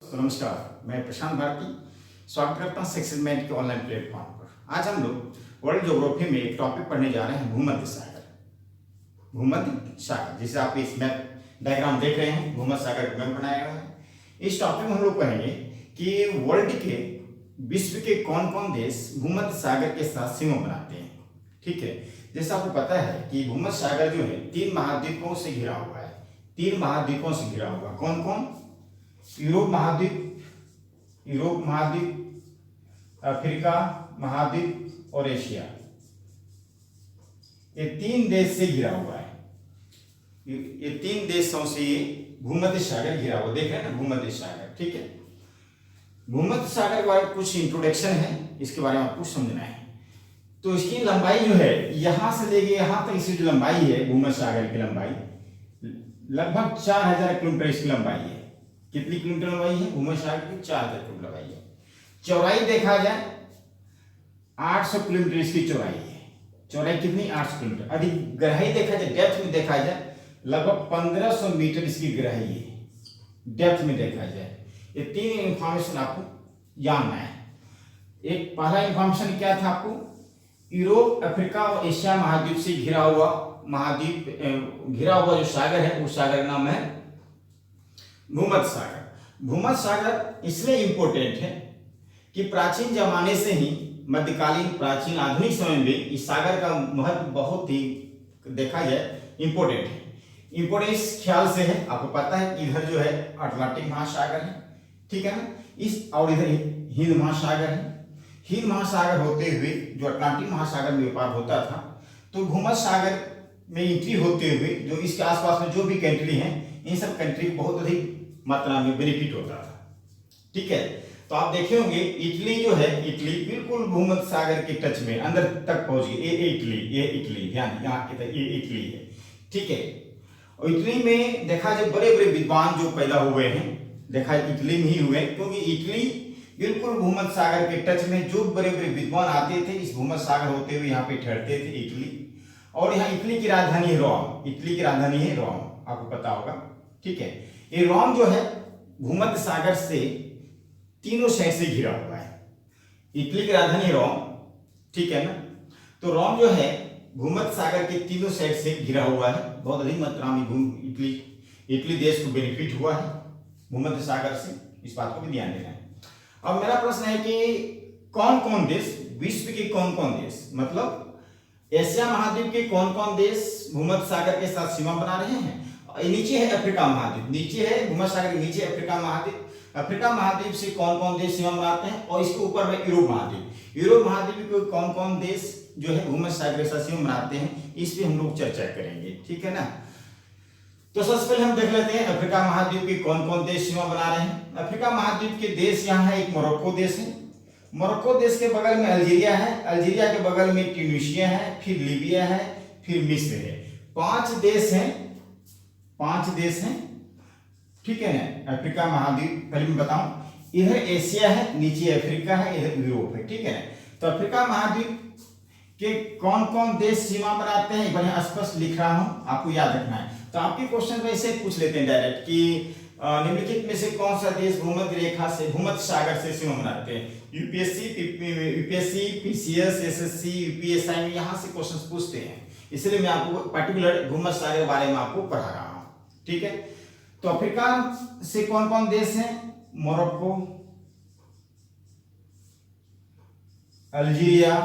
तो नमस्कार, मैं प्रशांत भारती स्वागत करता हूँ सक्सेस माइंड के ऑनलाइन प्लेटफॉर्म पर। आज हम लोग वर्ल्ड ज्योग्राफी में एक टॉपिक पढ़ने जा रहे हैं, भूमध्य सागर। भूमध्य सागर जिसे आप इस मैप डायग्राम देख रहे हैं, भूमध्य सागर का मैप बनाया हुआ है। इस टॉपिक में हम लोग पढ़ेंगे कि वर्ल्ड के विश्व के कौन कौन देश भूमध्य सागर के साथ सीमा बनाते हैं। ठीक है, जैसे आपको पता है कि भूमध्य सागर जो है 3 महाद्वीपों से घिरा हुआ है। 3 महाद्वीपों से घिरा हुआ। कौन कौन? यूरोप महाद्वीप, अफ्रीका महाद्वीप और एशिया। ये 3 देश से घिरा हुआ है। ये 3 देशों से ये भूमध्य सागर घिरा हुआ। देख रहे हैं ना, भूमध्य सागर। ठीक है, भूमध्य सागर के बारे में कुछ इंट्रोडक्शन है, इसके बारे में आपको समझना है। तो इसकी लंबाई जो है यहां से लेके यहां तक, इसकी जो लंबाई है भूमध्य सागर की लंबाई लगभग 4000 किलोमीटर इसकी लंबाई है। कितनी किलोमीटर लंबाई है भूमध्य सागर की? 4000 किलोमीटर लंबाई है। चौड़ाई देखा जाए 800 किलोमीटर इसकी चौड़ाई है। चौड़ाई कितनी? 800 किलोमीटर। अधिक गहराई देखा जाए, डेप्थ में देखा जाए लगभग 1500 मीटर इसकी गहराई है, डेप्थ में देखा जाए। ये 3 इंफॉर्मेशन आपको जानना है। एक पहला इंफॉर्मेशन क्या था आपको? यूरोप, अफ्रीका और एशिया महाद्वीप से घिरा हुआ जो सागर है, उस सागर का नाम है भूमध्य सागर। भूमध्य सागर इसलिए इंपॉर्टेंट है कि प्राचीन जमाने से ही, मध्यकालीन, प्राचीन, आधुनिक समय में इस सागर का महत्व बहुत ही देखा जाए इंपॉर्टेंट है। इंपॉर्टेंस ख्याल से है, आपको पता है कि इधर जो है अटलांटिक महासागर है, ठीक है ना, इस और इधर हिंद महासागर है। हिंद महासागर होते हुए जो अटलांटिक महासागर में व्यापार होता था, तो भूमध्य सागर में एंट्री होते हुए जो इसके आसपास में जो भी कंट्री हैं, इन सब कंट्री को बहुत अधिक मात्रा में बेनिफिट होता था। ठीक है, तो आप देखे होंगे इटली जो है, इटली बिल्कुल भूमध्य सागर के टच में अंदर तक पहुंच गई। ये इटली ध्यान, यहाँ ये इटली है। ठीक है, और इटली में देखा जाए बड़े बड़े विद्वान जो पैदा हुए हैं, देखा इटली में ही हुए, क्योंकि इटली बिल्कुल भूमध्य सागर के टच में जो बड़े बड़े विद्वान आते थे, इस भूमध्य सागर होते हुए यहाँ पे ठहरते थे इटली। और यहाँ इटली की राजधानी है रोम। इटली की राजधानी है रोम, आपको पता होगा। ठीक है, ये रोम जो है भूमध्य सागर से तीनों साइड से घिरा हुआ है। इटली की राजधानी रोम, ठीक है ना, तो रोम जो है भूमध्य सागर के तीनों साइड से घिरा हुआ है। बहुत अधिक मात्रा में इटली देश को बेनिफिट हुआ है भूमध्य सागर से, इस बात को भी ध्यान देना है। अब मेरा प्रश्न है कि कौन कौन देश, विश्व के कौन कौन देश, मतलब एशिया महाद्वीप के कौन कौन देश भूमध्य सागर के साथ सीमा बना रहे हैं? नीचे है अफ्रीका महाद्वीप, नीचे है भूमध्य सागर के नीचे अफ्रीका महाद्वीप। अफ्रीका महाद्वीप से कौन कौन देश सीमा बनाते हैं? और इसके ऊपर में यूरोप महाद्वीप। यूरोप महाद्वीप के कौन कौन देश जो है भूमध्य सागर के साथ सीमा बनाते हैं, इस पे हम लोग चर्चा करेंगे। ठीक है ना, तो सबसे पहले हम देख लेते हैं अफ्रीका महाद्वीप के कौन कौन देश सीमा बना रहे हैं। अफ्रीका महाद्वीप के देश यहाँ है, एक मोरक्को देश है। मोरक्को देश के बगल में अल्जीरिया है, अल्जीरिया के बगल में ट्यूनीशिया है, फिर लीबिया है, फिर मिस्र है। 5 देश हैं, 5 देश हैं। ठीक है ना, अफ्रीका महाद्वीप पहले मैं बताऊं, इधर एशिया है, नीचे अफ्रीका है, इधर यूरोप है। ठीक है ना, तो अफ्रीका महाद्वीप के कौन कौन देश सीमा बनाते हैं, बढ़िया स्पष्ट लिख रहा हूं, आपको याद रखना है। तो आपके क्वेश्चन में ऐसे पूछ लेते हैं डायरेक्ट कि निम्नलिखित में से कौन सा देश भूमध्य रेखा से, भूमध्य सागर से सीमा बनाते हैं? यूपीएससी, पीसीएस, एसएससी, यूपीएसआई में यहाँ से क्वेश्चन पूछते हैं, इसलिए मैं आपको पर्टिकुलर भूमध्य सागर के बारे में आपको पढ़ा रहा हूँ। ठीक है, तो अफ्रीका से कौन कौन देश हैं? मोरक्को, अल्जीरिया,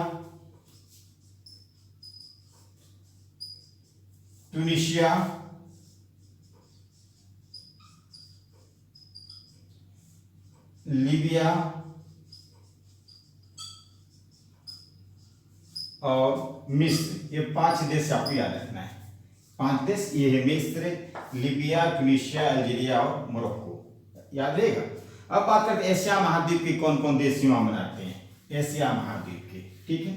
ट्यूनीशिया, लीबिया और मिस्र। ये 5 देश आपको याद रखना है। 5 देश ये है, मिस्र, लीबिया, ट्यूनीशिया, अल्जीरिया और मोरक्को, याद रहेगा। अब बात करते हैं एशिया महाद्वीप के कौन कौन देश सीमा बनाते हैं। एशिया महाद्वीप के, ठीक है,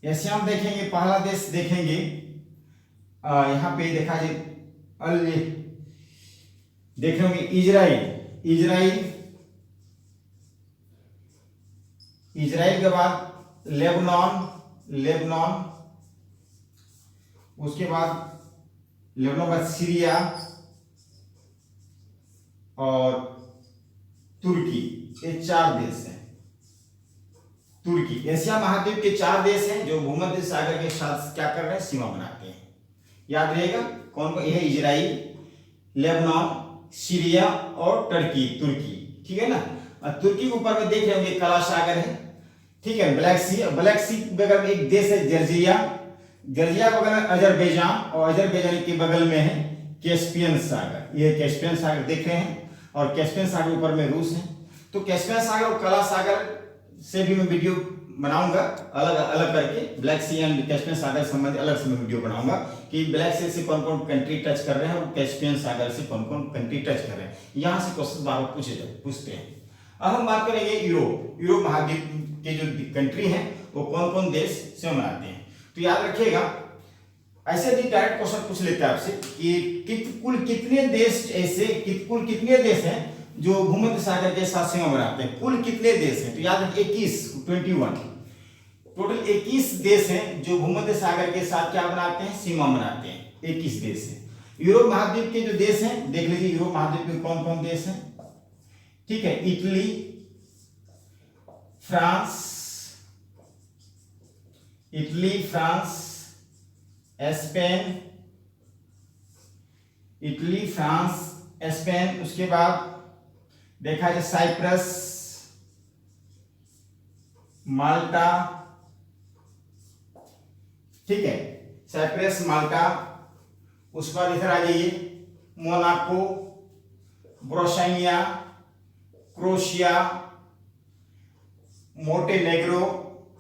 एशिया में देखेंगे, पहला देश देखेंगे यहाँ पे देखा जाए देख रहे होंगे इजराइल के बाद लेबनान, उसके बाद लेबनान के बाद सीरिया, और तुर्की, ये 4 देश हैं। तुर्की, एशिया महाद्वीप के 4 देश हैं जो भूमध्य सागर के साथ क्या कर रहे हैं, सीमा बनाते हैं। याद रहेगा कौन कौन, यह इजराइल, लेबनान, सीरिया और तुर्की, ठीक है ना। और तुर्की के ऊपर में देख रहे होंगे काला सागर है, ठीक है, ब्लैक सी बगल में एक देश है जर्जिया के बगल में अजरबैजान, और अजरबैजान के बगल में है कैस्पियन सागर। ये कैस्पियन सागर देख रहे हैं, और कैस्पियन सागर ऊपर में रूस है। तो कैस्पियन सागर और काला सागर से भी मैं वीडियो बनाऊंगा अलग अलग करके, ब्लैक सी एंड कैस्पियन सागर संबंधी अलग से मैं वीडियो बनाऊंगा कि ब्लैक सी से कौन कौन कंट्री टच कर रहे हैं और कैस्पियन सागर से कौन कौन कंट्री टच कर रहे हैं। यहाँ से क्वेश्चन बार पूछते हैं। अब हम बात करेंगे यूरोप महाद्वीप के जो कंट्री हैं वो कौन कौन देश से मनाते हैं। तो याद रखिएगा, ऐसे भी डायरेक्ट क्वेश्चन पूछ लेते हैं आपसे कि कुल कितने देश हैं जो भूमध्य सागर के साथ सीमा बनाते हैं, कुल कितने देश हैं। तो याद रखिए 21 टोटल 21 देश हैं जो भूमध्य सागर के साथ क्या बनाते हैं, सीमा बनाते हैं। 21 देश हैं। यूरोप महाद्वीप के जो देश हैं देख लीजिए, यूरोप महाद्वीप में कौन कौन देश हैं, ठीक है, इटली, फ्रांस, स्पेन, उसके बाद देखा जाए साइप्रस, माल्टा, ठीक है, साइप्रस, माल्टा। उसके बाद इधर आ जाइए, मोनाको, ब्रोशानिया, क्रोशिया, मोंटेनेग्रो,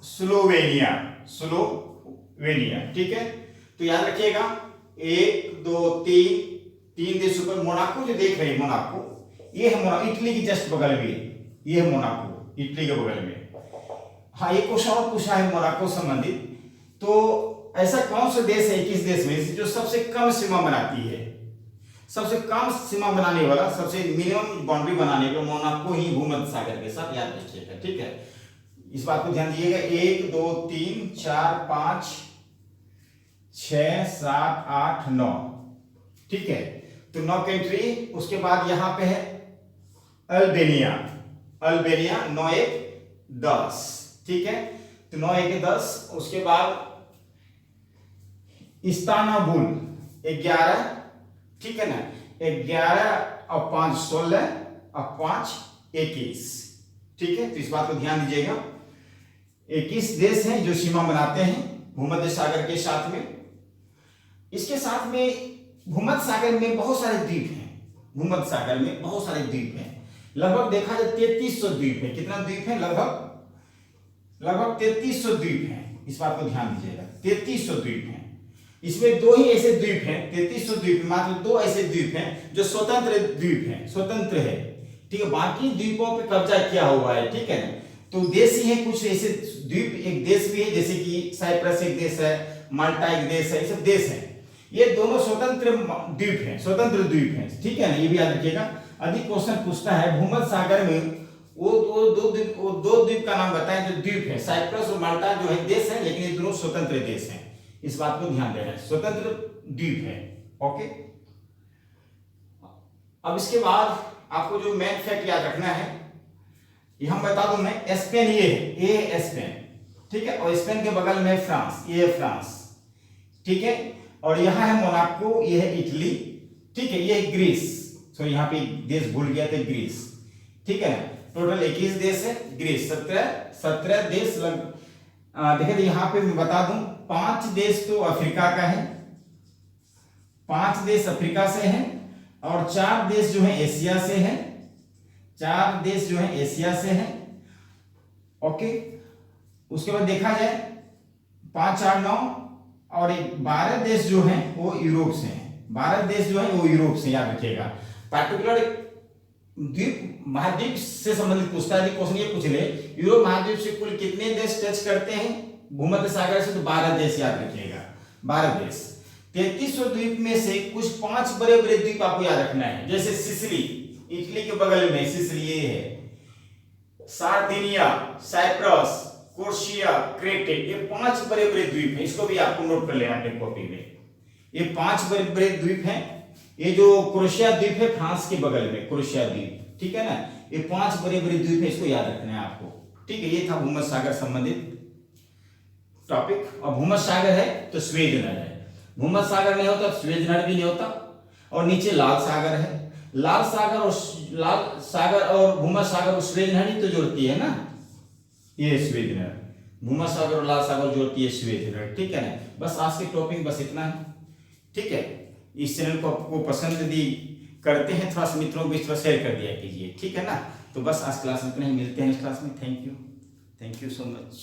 स्लोवेनिया, ठीक है। तो याद रखिएगा 1 2 3 देशों पर मोनाको जो देख रहे हैं, मोनाको ये है इटली की जस्ट बगल में, ये है मोनाको इटली के बगल में। हाँ, एक क्वेश्चन और पूछा है मोनाको संबंधित। तो ऐसा कौन सा देश है 21 देश में जो सबसे कम सीमा बनाती है, सबसे कम सीमा बनाने वाला, सबसे मिनिमम बाउंड्री बनाने वाला मोनाको ही भूमध्य सागर के साथ, याद रखिएगा, ठीक है। इस बात को ध्यान दीजिएगा। 1 2 3 4 5 6 7 8 9, ठीक है। तो 9 कंट्री। उसके बाद यहां पे है अल्बेनिया 9 1 10, ठीक है। तो 9 1 10। उसके बाद इस्तांबुल 11, ठीक है ना, 11 और 5 16 और 5 21, ठीक है। तो इस बात को ध्यान दीजिएगा। 21 देश हैं जो सीमा बनाते हैं भूमध्य सागर के साथ में। इसके साथ में भूमध्य सागर में बहुत सारे द्वीप हैं, भूमध्य सागर में बहुत सारे द्वीप हैं। लगभग देखा जाए 3300 द्वीप है। कितना द्वीप है? लगभग 3300 द्वीप हैं। इस बात को ध्यान दीजिएगा, 3300 द्वीप हैं। इसमें 2 ही ऐसे द्वीप हैं, 3300 द्वीप मात्र 2 ऐसे द्वीप हैं जो स्वतंत्र द्वीप हैं, स्वतंत्र है, ठीक है। बाकी द्वीपों पे कब्जा किया हुआ है, ठीक है ना। तो देश ही है कुछ ऐसे द्वीप, एक देश भी है जैसे कि साइप्रस एक देश है, माल्टा एक देश है, ये सब देश है। ये दोनों स्वतंत्र द्वीप हैं, स्वतंत्र द्वीप हैं, ठीक है ना। ये भी याद रखिएगा। अधिक क्वेश्चन पूछता है भूमध्य सागर में वो दो द्वीप का नाम बताएं जो द्वीप है। साइप्रस और माल्टा जो है देश है, लेकिन ये दोनों स्वतंत्र देश हैं। इस बात को ध्यान देना है, स्वतंत्र द्वीप है, ओके। अब इसके बाद आपको जो मेन फैक्ट याद रखना है, ये हम बता दूं मैं, स्पेन ये है स्पेन, ठीक है। और स्पेन के बगल में फ्रांस, ये है फ्रांस, ठीक है। और यहां है मोनाको, ये है इटली, ठीक है। ये ग्रीस, सो यहाँ पे देश भूल गया था, ग्रीस, ठीक है ना। टोटल 21 देश है, ग्रीस 17 देश देखिए यहाँ पे मैं बता दूं, 5 देश तो अफ्रीका का है, 5 देश अफ्रीका से हैं, और 4 देश जो है एशिया से हैं, 4 देश जो है एशिया से हैं, ओके। उसके बाद देखा जाए 5 4 9 और 12 देश जो हैं वो यूरोप से हैं, 12 देश जो है वो यूरोप से, याद रखिएगा। पार्टिकुलर द्वीप महाद्वीप से संबंधित पूछता है, क्वेश्चन ये पूछ ले यूरोप महाद्वीप से कुल कितने देश टच करते हैं भूमध्य सागर से, तो 12 देश, याद रखिएगा 12 देश। 3300 द्वीप में से कुछ 5 बड़े बड़े द्वीप आपको याद रखना है, जैसे सिसिली, इटली के बगल में सिसिली ये है, सार्डिनिया, साइप्रस, कोर्सिया, क्रेटे, ये 5 बड़े बड़े द्वीप हैं। इसको भी आपको नोट कर लेना अपने कॉपी में। ये 5 बड़े बड़े द्वीप हैं, ये जो क्रोएशिया द्वीप है फ्रांस के बगल में, क्रोएशिया द्वीप, ठीक है ना। ये 5 बड़े बड़े द्वीप है, इसको याद रखना है आपको, ठीक है। ये था भूमध्य सागर संबंधित टॉपिक। और भूमध्य सागर है तो स्वेज नहर है, भूमध्य सागर नहीं होता तो स्वेज नहर भी नहीं होता। और नीचे लाल सागर है, लाल सागर और भूमध्य सागर और स्वेज नहर ही तो जोड़ती है ना, ये स्वेज नहर, भूमध्य सागर और लाल सागर जोड़ती है स्वेज नहर, ठीक है ना। बस आज के टॉपिक बस इतना है, ठीक है। इस चैनल को आपको पसंद यदि करते हैं थोड़ा सा मित्रों को इस तरह शेयर कर दिया कीजिए, ठीक है ना। तो बस आज क्लास में इतना ही, मिलते हैं इस क्लास में। Thank you so much.